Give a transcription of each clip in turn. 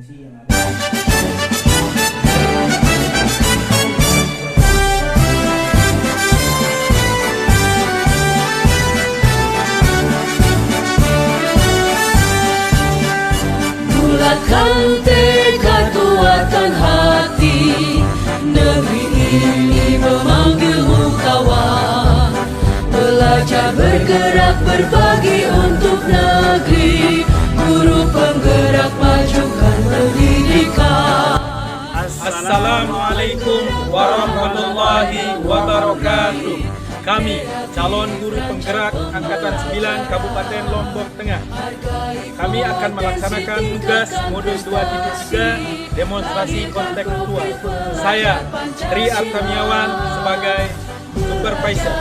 kompetensi yang ada. Bulatkan tekad, kuatkan hati, negeri ini memanggilmu kawan. Belajar bergerak berbagi untuk negeri, guru penggerak majukan pendidikan. Assalamualaikum warahmatullahi wabarakatuh. Kami calon guru penggerak Angkatan 9 Kabupaten Lombok Tengah. Kami akan melaksanakan tugas modul 2.3 demonstrasi kontekstual. Saya Tri Artamiawan sebagai supervisor.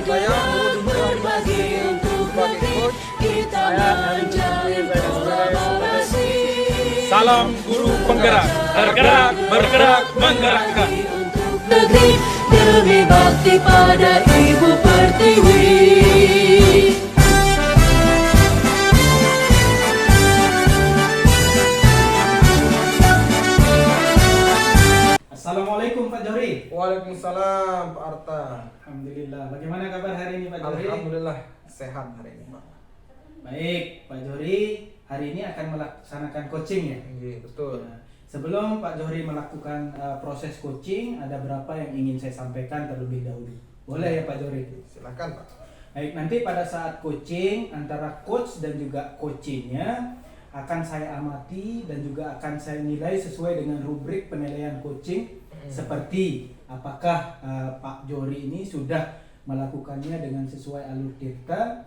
Saya guru sebagai coach. Saya Salam guru penggerak, bergerak, bergerak, menggerakkan. Negeri demi bakti pada Ibu Pertiwi. Assalamualaikum Pak Johri. Waalaikumsalam Pak Arta. Alhamdulillah. Bagaimana kabar hari ini Pak Johri? Alhamdulillah sehat hari ini Pak. Baik Pak Johri, hari ini akan melaksanakan coaching ya? Iya betul. Ya. Sebelum Pak Johri melakukan proses coaching, ada berapa yang ingin saya sampaikan terlebih dahulu. Boleh ya Pak Johri? Silakan Pak. Baik, nanti pada saat coaching antara coach dan juga coachingnya akan saya amati dan juga akan saya nilai sesuai dengan rubrik penilaian coaching seperti apakah Pak Johri ini sudah melakukannya dengan sesuai alur tirta,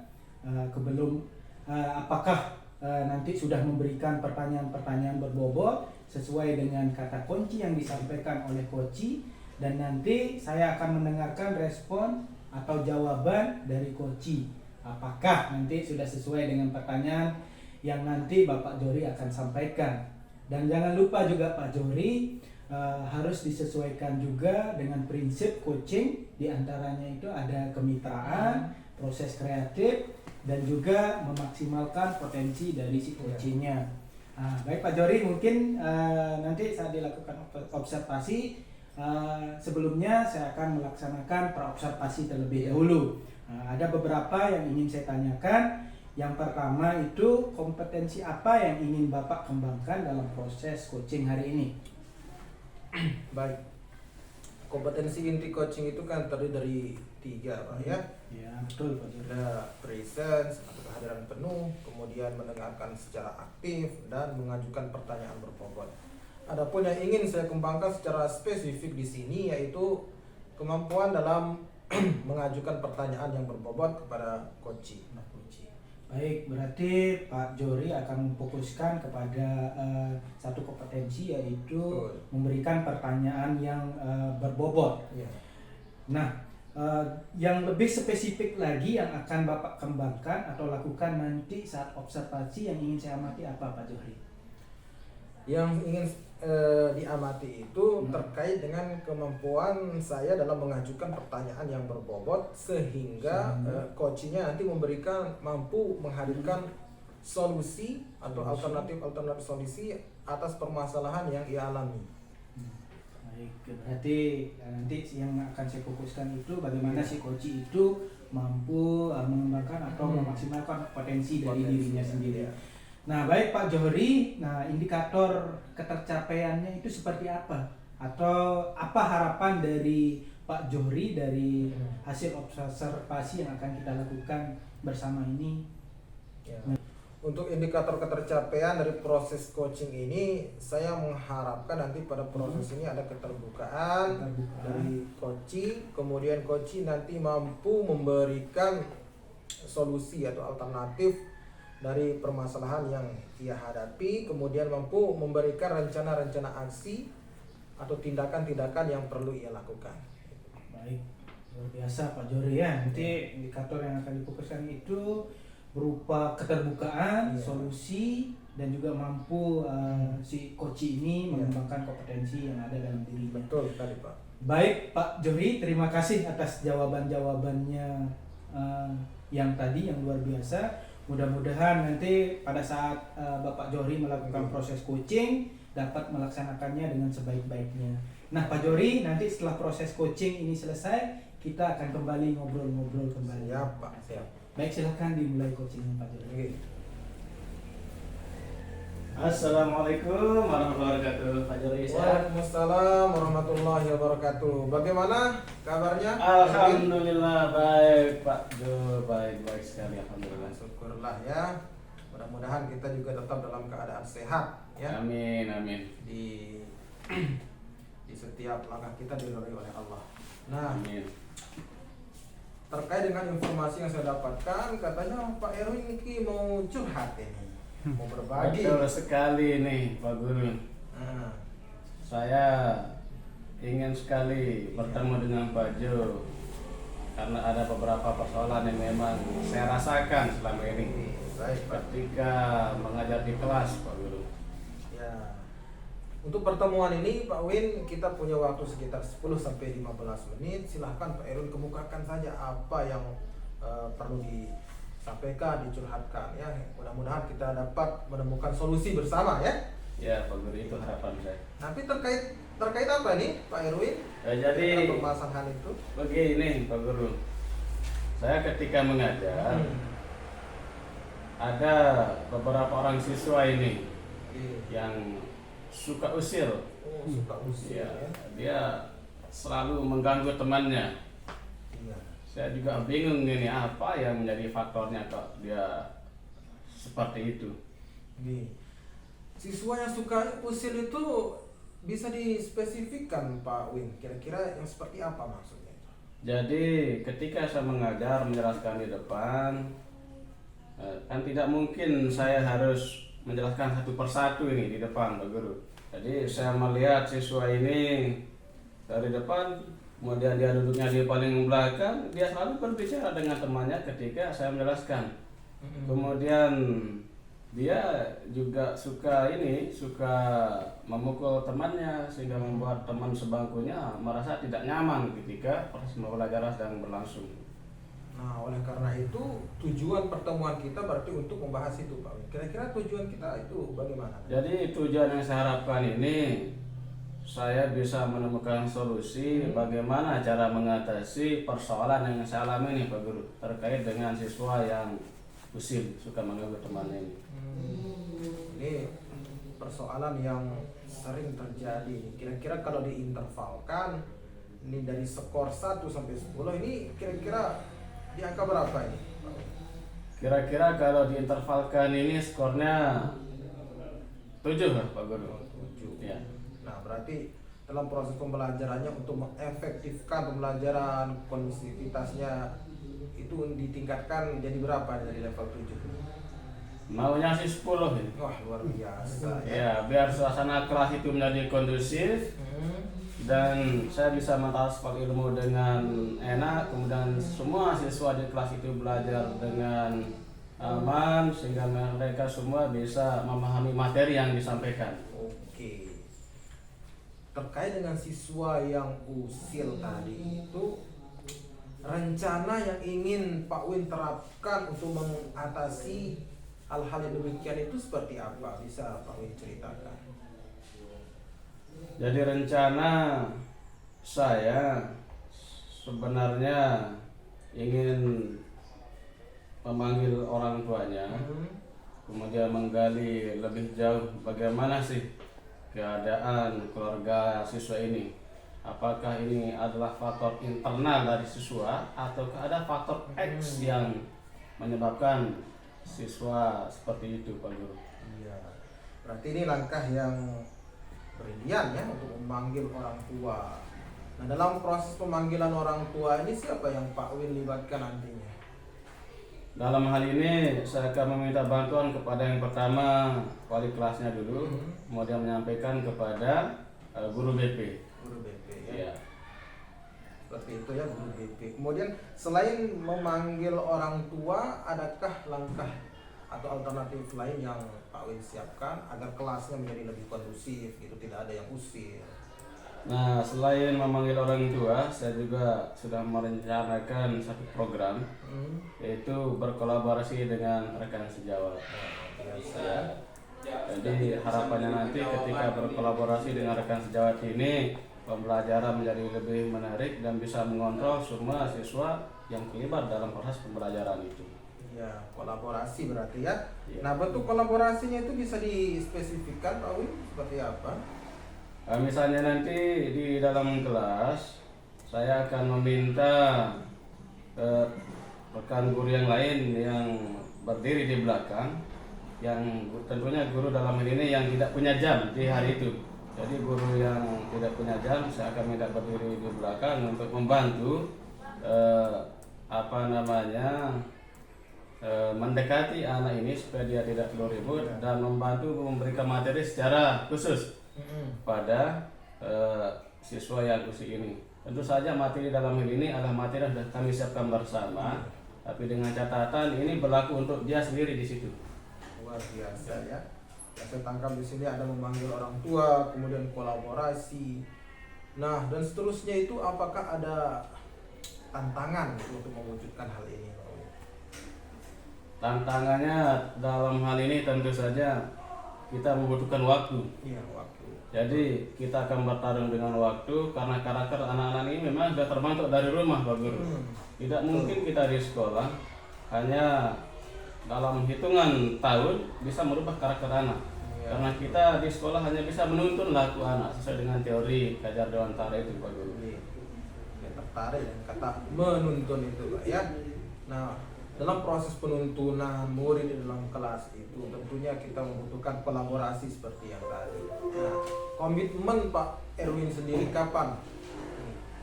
apakah nanti sudah memberikan pertanyaan-pertanyaan berbobot sesuai dengan kata kunci yang disampaikan oleh coach, dan nanti saya akan mendengarkan respon atau jawaban dari coach. Apakah nanti sudah sesuai dengan pertanyaan yang nanti Bapak Johri akan sampaikan. Dan jangan lupa juga Pak Johri harus disesuaikan juga dengan prinsip coaching. Di antaranya itu ada kemitraan, proses kreatif, dan juga memaksimalkan potensi dari si coachingnya. Baik Pak Johri, mungkin nanti saat dilakukan observasi, sebelumnya saya akan melaksanakan praobservasi terlebih dahulu. Ada beberapa yang ingin saya tanyakan. Yang pertama itu kompetensi apa yang ingin Bapak kembangkan dalam proses coaching hari ini? Baik. Kompetensi inti coaching itu kan terdiri dari 3 Pak ya. Ya betul Pak Johri. Ada presence atau kehadiran penuh, kemudian mendengarkan secara aktif dan mengajukan pertanyaan berbobot. Adapun yang ingin saya kembangkan secara spesifik di sini yaitu kemampuan dalam mengajukan pertanyaan yang berbobot kepada coach. Baik, berarti Pak Johri akan memfokuskan kepada satu kompetensi yaitu memberikan pertanyaan yang berbobot. Ya. Nah, yang lebih spesifik lagi yang akan Bapak kembangkan atau lakukan nanti saat observasi yang ingin saya amati apa Pak Johri? Yang ingin diamati itu terkait dengan kemampuan saya dalam mengajukan pertanyaan yang berbobot sehingga coachnya nanti mampu menghadirkan solusi atau alternatif solusi atas permasalahan yang ia alami. Baik, berarti nanti yang akan saya fokuskan itu bagaimana si coach itu mampu mengembangkan atau memaksimalkan potensi dari dirinya sendiri. Ya. Nah, baik Pak Johri, nah indikator ketercapaiannya itu seperti apa? Atau apa harapan dari Pak Johri dari hasil observasi yang akan kita lakukan bersama ini? Ya. Untuk indikator ketercapaian dari proses coaching ini, saya mengharapkan nanti pada proses ini ada keterbukaan dari coach, kemudian coach nanti mampu memberikan solusi atau alternatif dari permasalahan yang ia hadapi, kemudian mampu memberikan rencana-rencana aksi atau tindakan-tindakan yang perlu ia lakukan. Baik, luar biasa Pak Johri ya. Nanti indikator yang akan difokuskan itu berupa keterbukaan, solusi, dan juga mampu si coach ini mengembangkan kompetensi yang ada dalam dirinya. Betul sekali Pak. Baik Pak Johri, terima kasih atas jawaban-jawabannya yang tadi yang luar biasa. Mudah-mudahan nanti pada saat Bapak Johri melakukan proses coaching dapat melaksanakannya dengan sebaik-baiknya. Nah Pak Johri, nanti setelah proses coaching ini selesai, kita akan kembali ngobrol-ngobrol kembali. Siap Pak, siap. Baik, silahkan dimulai coachingnya Pak Johri. Oke. Assalamualaikum warahmatullahi wabarakatuh. Pak Johri, sehat? Waalaikumsalam warahmatullahi wabarakatuh. Bagaimana kabarnya? Alhamdulillah baik Pak Jo, baik sekali alhamdulillah. Syukurlah ya. Mudah-mudahan kita juga tetap dalam keadaan sehat ya. Amin. Di setiap langkah kita diridhoi oleh Allah. Nah, Amin. terkait dengan informasi yang saya dapatkan, katanya Pak Erwin ini mau curhat ini, mau berbagi. Betul sekali nih Pak Guru. Nah, Saya ingin sekali bertemu dengan Pak Jo karena ada beberapa persoalan yang memang saya rasakan selama ini baik Pak. ketika mengajar di kelas Pak Guru. Ya. Untuk pertemuan ini Pak Win, kita punya waktu sekitar 10 sampai 15 menit. Silahkan Pak Erwin kemukakan saja apa yang perlu disampaikan, dicurhatkan ya. Mudah-mudahan kita dapat menemukan solusi bersama ya. Ya Pak Guru, itu harapan saya. Tapi terkait apa nih Pak Erwin? Jadi Dengan permasalahan itu. begini Pak Guru, saya ketika mengajar ada beberapa orang siswa ini yang suka usil. Oh, suka usia Ya, ya. dia selalu mengganggu temannya. Iya. Saya juga bingung ini apa yang menjadi faktornya kok dia seperti itu. Nih. Siswa yang suka usil itu bisa dispesifikkan Pak Win. Kira-kira yang seperti apa maksudnya? Jadi ketika saya mengajar menjelaskan di depan, kan tidak mungkin saya harus menjelaskan satu persatu ini di depan Pak Guru. Jadi saya melihat siswa ini dari depan, kemudian dia duduknya di paling belakang, dia selalu berbicara dengan temannya ketika saya menjelaskan. Kemudian dia juga suka memukul temannya sehingga membuat teman sebangkunya merasa tidak nyaman ketika proses pembelajaran sedang berlangsung. Nah, oleh karena itu tujuan pertemuan kita berarti untuk membahas itu Pak Win. Kira-kira tujuan kita itu bagaimana? Jadi tujuan yang saya harapkan ini saya bisa menemukan solusi bagaimana cara mengatasi persoalan yang saya alami nih Pak Guru terkait dengan siswa yang usil suka mengganggu temannya ini. Ini persoalan yang sering terjadi. Kira-kira kalau diintervalkan ini dari skor 1 sampai 10 ini kira-kira di angka berapa ini? Kira-kira kalau diintervalkan ini skornya 7 lah Pak Guru. 7. Ya. Nah, berarti dalam proses pembelajarannya untuk mengefektifkan pembelajaran kondusivitasnya itu ditingkatkan jadi berapa dari level 7? Maunya sih 10 ini. Wah, luar biasa ya. Ya, biar suasana kelas itu menjadi kondusif dan saya bisa mentransfer ilmu dengan enak, kemudian semua siswa di kelas itu belajar dengan aman sehingga mereka semua bisa memahami materi yang disampaikan. Oke. Terkait dengan siswa yang usil tadi itu, rencana yang ingin Pak Win terapkan untuk mengatasi hal-hal yang demikian itu seperti apa? Bisa Pak Win ceritakan? Jadi rencana saya sebenarnya ingin memanggil orang tuanya, kemudian menggali lebih jauh bagaimana sih keadaan keluarga siswa ini. Apakah ini adalah faktor internal dari siswa atau ada faktor X yang menyebabkan siswa seperti itu Pak Guru? Iya. Berarti ini langkah yang brilian ya untuk memanggil orang tua. Nah, dalam proses pemanggilan orang tua ini siapa yang Pak Win libatkan nantinya? Dalam hal ini saya akan meminta bantuan kepada yang pertama wali kelasnya dulu, kemudian menyampaikan kepada guru BP. Guru BP ya. Iya. Seperti itu ya guru BP. Kemudian selain memanggil orang tua, adakah langkah atau alternatif lain yang Pak Win siapkan agar kelasnya menjadi lebih kondusif gitu, tidak ada yang usil? Nah, selain memanggil orang tua, saya juga sudah merencanakan satu program, yaitu berkolaborasi dengan rekan sejawat. Jadi harapannya nanti ketika berkolaborasi dengan rekan sejawat ini, pembelajaran menjadi lebih menarik dan bisa mengontrol semua siswa yang terlibat dalam proses pembelajaran itu. Ya, kolaborasi berarti ya. Iya. Nah, bentuk kolaborasinya itu bisa dispesifikkan Pak Win seperti apa? Misalnya nanti di dalam kelas, saya akan meminta rekan guru yang lain yang berdiri di belakang, yang tentunya guru dalam hal ini yang tidak punya jam di hari itu. Jadi guru yang tidak punya jam, saya akan minta berdiri di belakang untuk membantu mendekati anak ini supaya dia tidak perlu ribut dan membantu memberikan materi secara khusus pada siswa yang usia ini. Tentu saja materi dalam hal ini adalah materi yang sudah kami siapkan bersama, tapi dengan catatan ini berlaku untuk dia sendiri di situ. Luar biasa ya. Yang saya tangkap di sini ada memanggil orang tua, kemudian kolaborasi. Nah, dan seterusnya itu apakah ada tantangan untuk mewujudkan hal ini? Tantangannya dalam hal ini tentu saja kita membutuhkan waktu. Iya, waktu. Jadi kita akan bertarung dengan waktu karena karakter anak-anak ini memang sudah terbentuk dari rumah, Pak Guru. Tidak mungkin kita di sekolah hanya dalam hitungan tahun bisa merubah karakter anak. Karena kita di sekolah hanya bisa menuntun laku anak sesuai dengan teori Kajar Dewantara itu, Pak Guru. Yang tertarik dengan kata menuntun itu, Pak ya. Nah, dalam proses penuntunan murid di dalam kelas itu tentunya kita membutuhkan kolaborasi seperti yang tadi. Nah, komitmen Pak Erwin sendiri kapan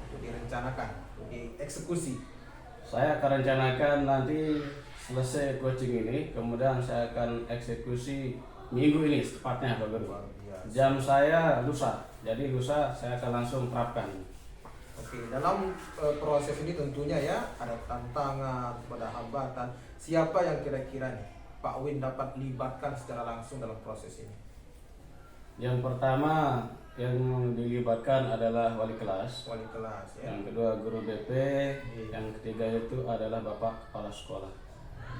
untuk direncanakan, untuk dieksekusi? Saya akan rencanakan nanti selesai coaching ini, kemudian saya akan eksekusi minggu ini secepatnya, Pak Guru. Jam saya lusa, jadi lusa saya akan langsung terapkan. Oke, dalam proses ini tentunya ya ada tantangan, ada hambatan. Siapa yang kira-kira nih Pak Win dapat libatkan secara langsung dalam proses ini? Yang pertama yang dilibatkan adalah wali kelas. Wali kelas ya. Yang kedua guru BP, yang ketiga itu adalah Bapak Kepala Sekolah.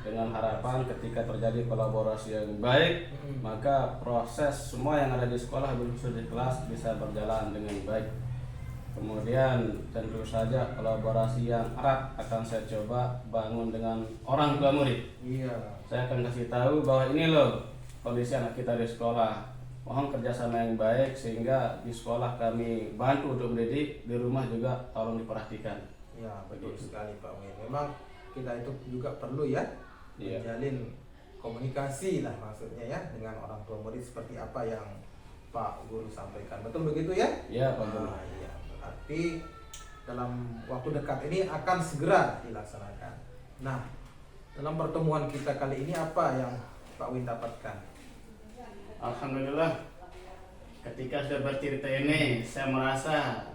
Dengan harapan ketika terjadi kolaborasi yang baik, maka proses semua yang ada di sekolah, khususnya di kelas, bisa berjalan dengan baik. Kemudian tentu saja kolaborasi yang erat akan saya coba bangun dengan orang tua murid. Iya. Saya akan kasih tahu bahwa ini loh kondisi anak kita di sekolah. Mohon kerjasama yang baik sehingga di sekolah kami bantu untuk mendidik, di rumah juga tolong diperhatikan. Ya, betul sekali Pak Win. Memang kita itu juga perlu ya menjalin komunikasi lah maksudnya ya dengan orang tua murid seperti apa yang Pak Guru sampaikan. Betul begitu ya? Iya, Pak Guru. Iya. Berarti dalam waktu dekat ini akan segera dilaksanakan. Nah, dalam pertemuan kita kali ini apa yang Pak Win dapatkan? Alhamdulillah, ketika sudah bercerita ini, saya merasa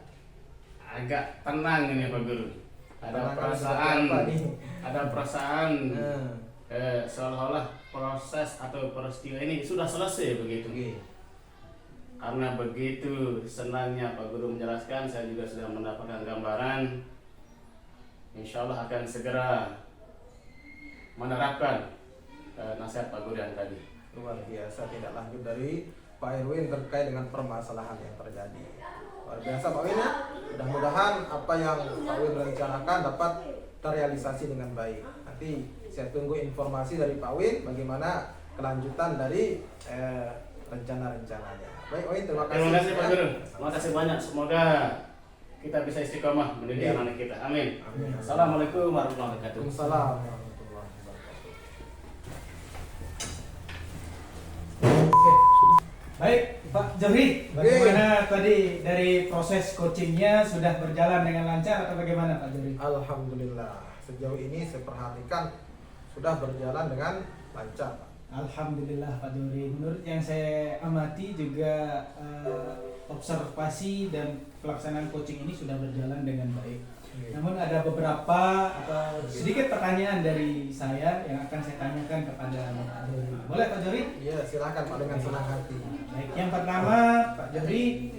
agak tenang ini Pak Guru. Ada perasaan seolah-olah proses atau peristiwa ini sudah selesai begitu. Karena begitu senangnya Pak Guru menjelaskan, saya juga sudah mendapatkan gambaran. Insya Allah akan segera menerapkan nasihat Pak Guru yang tadi. Luar biasa, tidak lanjut dari Pak Erwin terkait dengan permasalahan yang terjadi. Luar biasa Pak Win ya. Mudah-mudahan apa yang Pak Win rencanakan dapat terrealisasi dengan baik. Nanti saya tunggu informasi dari Pak Win bagaimana kelanjutan dari rencana-rencananya. Baik, Win, terima kasih. Terima kasih Pak Guru. Terima kasih banyak. Semoga kita bisa istiqomah mendidik anak kita. Amin. Assalamualaikum warahmatullahi wabarakatuh. Waalaikumsalam warahmatullahi wabarakatuh. Baik, Pak Johri, bagaimana tadi dari proses coachingnya sudah berjalan dengan lancar atau bagaimana Pak Johri? Alhamdulillah, sejauh ini saya perhatikan sudah berjalan dengan lancar, Pak. Alhamdulillah Pak Johri. Menurut yang saya amati juga observasi dan pelaksanaan coaching ini sudah berjalan dengan baik. Namun ada beberapa atau sedikit pertanyaan dari saya yang akan saya tanyakan kepada Pak Johri. Boleh Pak Johri? Iya, silakan Pak dengan senang hati. Baik, yang pertama Pak Johri,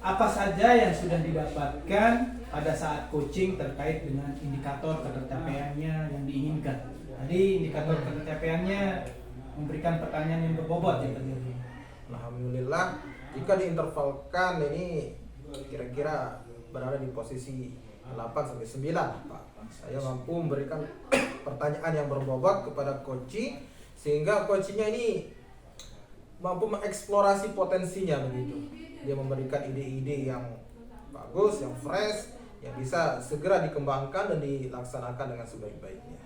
apa saja yang sudah didapatkan pada saat coaching terkait dengan indikator ketercapaiannya yang diinginkan. Tadi indikator ketercapaiannya memberikan pertanyaan yang berbobot ya Pak Jody. Alhamdulillah, jika diintervalkan ini kira-kira berada di posisi 8 sampai 9 Pak. Saya mampu memberikan pertanyaan yang berbobot kepada coach sehingga coachnya ini mampu mengeksplorasi potensinya begitu. Dia memberikan ide-ide yang bagus, yang fresh, yang bisa segera dikembangkan dan dilaksanakan dengan sebaik-baiknya.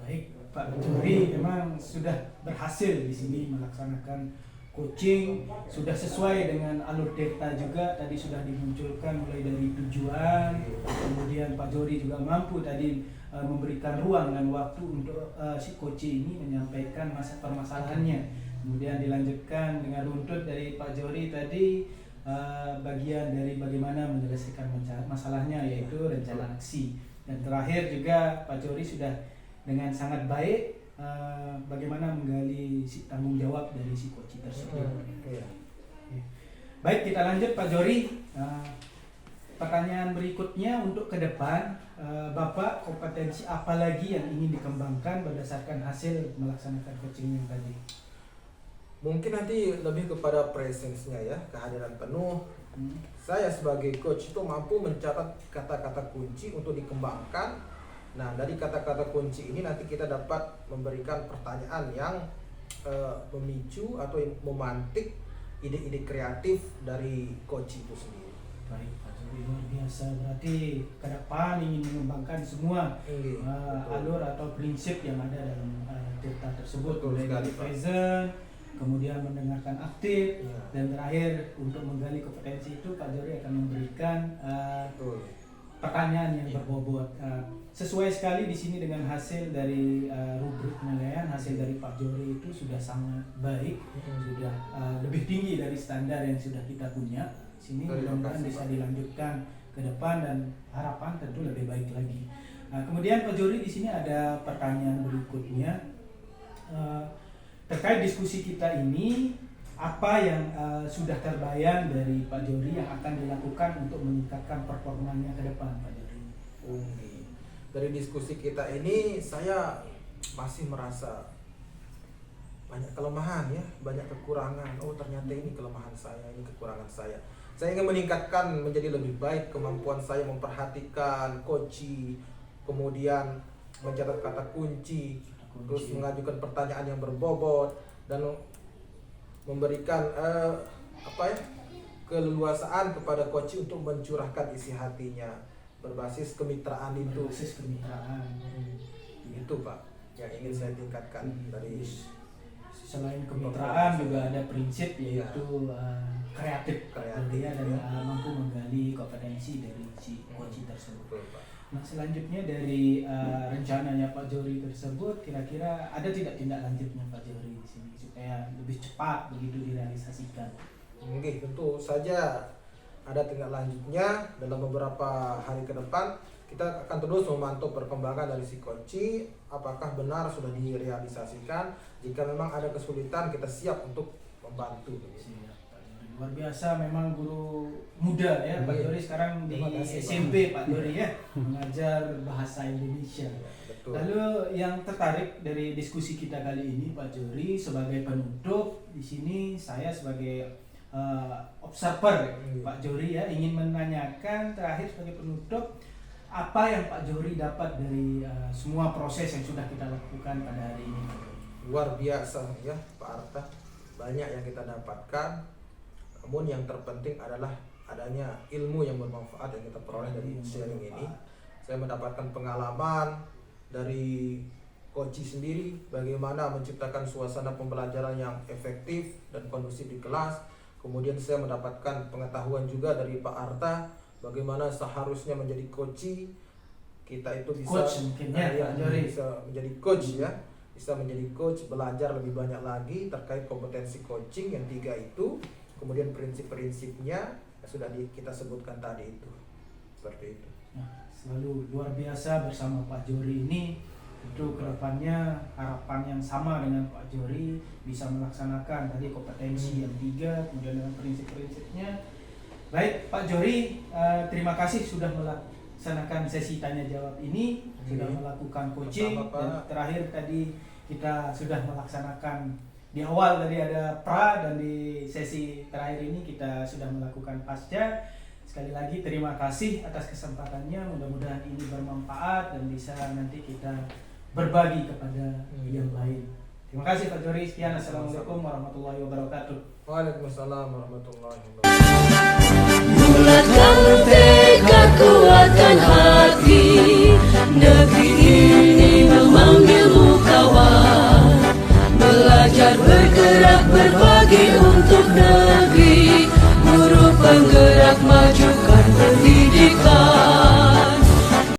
Baik, Pak Jody memang sudah berhasil di sini melaksanakan coaching, sudah sesuai dengan alur data juga. Tadi sudah dimunculkan mulai dari tujuan, kemudian Pak Jody juga mampu tadi memberikan ruang dan waktu untuk si coach ini menyampaikan permasalahannya. Kemudian dilanjutkan dengan runtut dari Pak Jody tadi bagian dari bagaimana menyelesaikan masalahnya, yaitu rencana aksi. Dan terakhir juga Pak Jody sudah dengan sangat baik bagaimana menggali si tanggung jawab dari si coach tersebut. Baik, kita lanjut Pak Jody. Pertanyaan berikutnya untuk ke depan, Bapak kompetensi apa lagi yang ingin dikembangkan berdasarkan hasil melaksanakan coaching yang tadi? Mungkin nanti lebih kepada presence-nya ya, kehadiran penuh. Saya sebagai coach itu mampu mencatat kata-kata kunci untuk dikembangkan. Nah, dari kata-kata kunci ini nanti kita dapat memberikan pertanyaan yang memicu atau memantik ide-ide kreatif dari coach itu sendiri. Baik, Pak Jody, luar biasa. Berarti ke depan ingin mengembangkan semua alur atau prinsip yang ada dalam data tersebut, mulai dari present, kemudian mendengarkan aktif, dan terakhir untuk menggali kompetensi itu Pak Jody akan memberikan pertanyaan yang berbobot. Sesuai sekali di sini dengan hasil dari rubrik penilaian, hasil dari Pak Jody itu sudah sangat baik, sudah lebih tinggi dari standar yang sudah kita punya. Sini mudah-mudahan bisa dilanjutkan ke depan dan harapan tentu lebih baik lagi. Kemudian Pak Jody di sini ada pertanyaan berikutnya terkait diskusi kita ini. Apa yang sudah terbayang dari Pak Jody yang akan dilakukan untuk meningkatkan performanya ke depan, Pak Jody? Dari diskusi kita ini saya masih merasa banyak kelemahan ya, banyak kekurangan. Oh, ternyata ini kelemahan saya, ini kekurangan saya. Saya ingin meningkatkan menjadi lebih baik kemampuan saya memperhatikan coach, kemudian mencatat kata kunci, terus mengajukan pertanyaan yang berbobot dan memberikan keleluasaan kepada coach untuk mencurahkan isi hatinya berbasis kemitraan itu. Berbasis kemitraan. Itu Pak yang ingin saya tingkatkan dari. Selain kemitraan juga ada prinsip yaitu kreatif dia dan mampu menggali kompetensi dari si coach tersebut. Nah, selanjutnya dari rencananya Pak Jody tersebut, kira-kira ada tidak tindak lanjutnya Pak Jody di sini supaya lebih cepat begitu direalisasikan? Oke, tentu saja ada tindak lanjutnya dalam beberapa hari ke depan. Kita akan terus memantau perkembangan dari si coach, apakah benar sudah direalisasikan. Jika memang ada kesulitan, kita siap untuk membantu. Luar biasa, memang guru muda ya Pak Jody sekarang di SMP Pak Jody ya, mengajar bahasa Indonesia. Betul. Lalu yang tertarik dari diskusi kita kali ini Pak Jody sebagai penutup, di sini saya sebagai observer Pak Jody ya ingin menanyakan terakhir sebagai penutup, apa yang Pak Jody dapat dari semua proses yang sudah kita lakukan pada hari ini? Luar biasa ya Pak Arta, banyak yang kita dapatkan. Namun yang terpenting adalah adanya ilmu yang bermanfaat yang kita peroleh dari sharing ini. Saya mendapatkan pengalaman dari coach sendiri, bagaimana menciptakan suasana pembelajaran yang efektif dan kondusif di kelas. Kemudian saya mendapatkan pengetahuan juga dari Pak Arta, bagaimana seharusnya menjadi coach. Kita itu bisa menjadi coach ya, bisa menjadi coach, belajar lebih banyak lagi terkait kompetensi coaching yang 3 itu. Kemudian prinsip-prinsipnya sudah kita sebutkan tadi itu. Seperti itu. Nah, selalu luar biasa bersama Pak Jody ini. Itu kedepannya harapan yang sama dengan Pak Jody bisa melaksanakan tadi kompetensi yang 3, kemudian dengan prinsip-prinsipnya Baik, Pak Johri, terima kasih sudah melaksanakan sesi tanya jawab ini, sudah melakukan coaching, Sama-sama, Pak. dan terakhir tadi kita sudah melaksanakan di awal tadi ada pra, dan di sesi terakhir ini kita sudah melakukan pasca. Sekali lagi terima kasih atas kesempatannya, mudah-mudahan ini bermanfaat dan bisa nanti kita berbagi kepada yang lain. Terima kasih Pak Johri, sekian, assalamualaikum warahmatullahi wabarakatuh. Waalaikumsalam warahmatullahi wabarakatuh. Bulatkan tekad, kuatkan hati, negeri